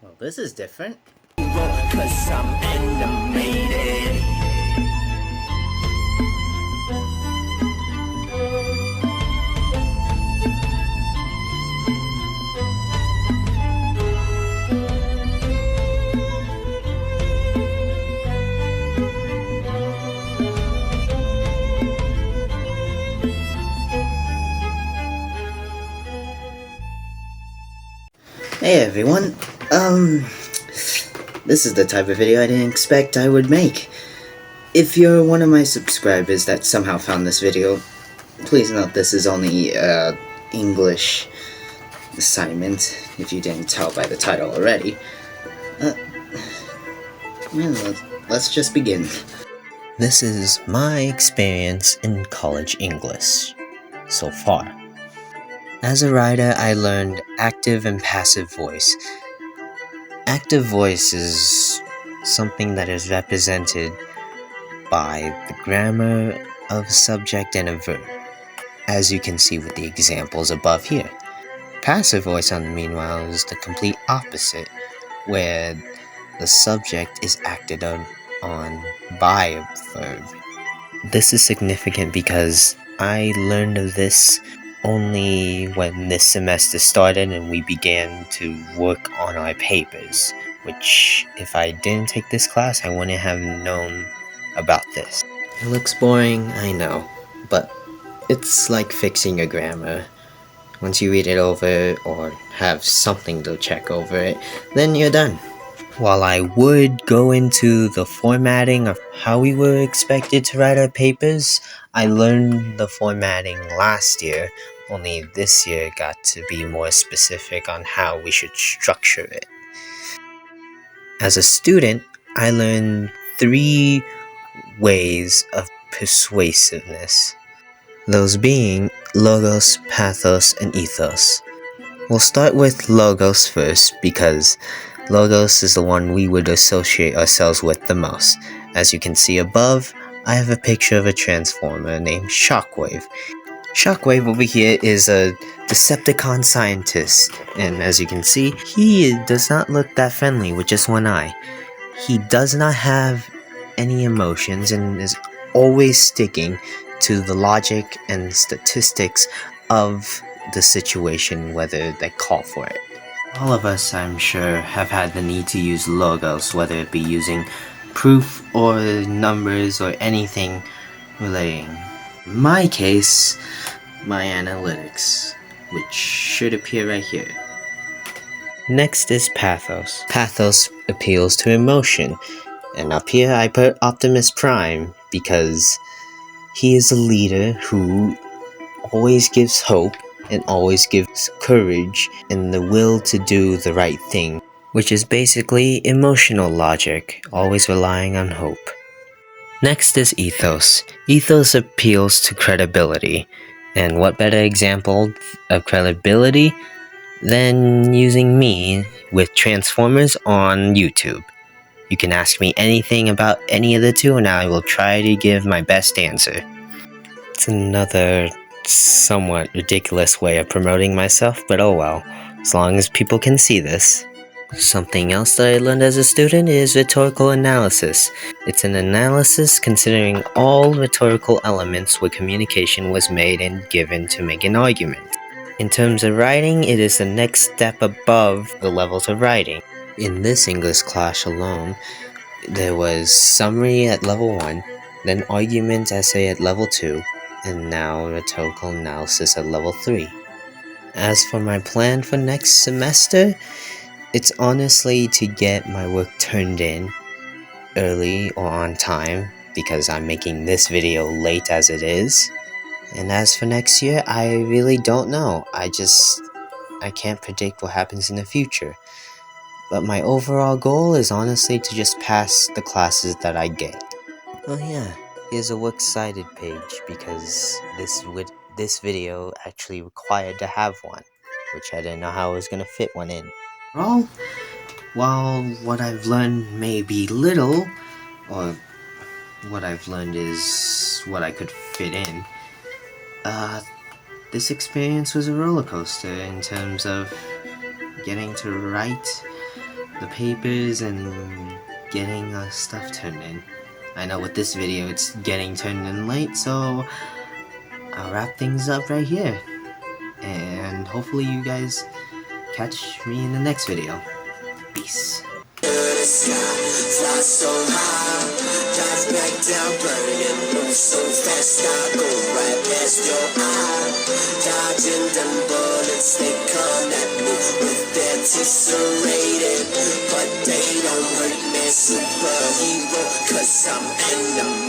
Well, this is different. Cause I'm animated. Hey everyone, this is the type of video I didn't expect I would make. If you're one of my subscribers that somehow found this video, please note this is only English assignment, if you didn't tell by the title already. Yeah, let's just begin. This is my experience in college English so far. As a writer, I learned active and passive voice. Active voice is something that is represented by the grammar of a subject and a verb, as you can see with the examples above here. Passive voice, on the meanwhile, is the complete opposite, where the subject is acted on by a verb. This is significant because I learned of this only when this semester started and we began to work on our papers, which if I didn't take this class, I wouldn't have known about this. It looks boring, I know, but it's like fixing your grammar. Once you read it over or have something to check over it, then you're done. While I would go into the formatting of how we were expected to write our papers, I learned the formatting last year, only this year got to be more specific on how we should structure it. As a student, I learned 3 ways of persuasiveness, those being logos, pathos, and ethos. We'll start with logos first because logos is the one we would associate ourselves with the most. As you can see above, I have a picture of a transformer named Shockwave. Shockwave over here is a Decepticon scientist, and as you can see, he does not look that friendly with just one eye. He does not have any emotions and is always sticking to the logic and statistics of the situation, whether they call for it. All of us, I'm sure, have had the need to use logos, whether it be using proof or numbers or anything relating. In my case, my analytics, which should appear right here. Next is pathos. Pathos appeals to emotion, and up here I put Optimus Prime because he is a leader who always gives hope and always gives courage and the will to do the right thing, which is basically emotional logic, always relying on hope. Next is ethos. Ethos appeals to credibility, and what better example of credibility than using me with Transformers on YouTube. You can ask me anything about any of the two and I will try to give my best answer. It's another somewhat ridiculous way of promoting myself, but oh well, as long as people can see this. Something else that I learned as a student is rhetorical analysis. It's an analysis considering all rhetorical elements where communication was made and given to make an argument. In terms of writing, it is the next step above the levels of writing. In this English class alone, there was summary at level 1, then argument essay at level 2, and now rhetorical analysis at level 3. As for my plan for next semester, it's honestly to get my work turned in early or on time, because I'm making this video late as it is. And as for next year, I really don't know. I can't predict what happens in the future. But my overall goal is honestly to just pass the classes that I get. Oh yeah, here's a works cited page because this video actually required to have one, which I didn't know how I was going to fit one in. Well, while what I've learned may be little, or what I've learned is what I could fit in, this experience was a roller coaster in terms of getting to write the papers and getting stuff turned in. I know with this video it's getting turned in late, so I'll wrap things up right here. And hopefully you guys catch me in the next video. Peace. The sky, fly so high, dive back down, burning, move so fast, I go right past your eye, dodging them bullets, they come at me with their teeth serrated, but they don't hurt me, superhero, 'cause I'm animated.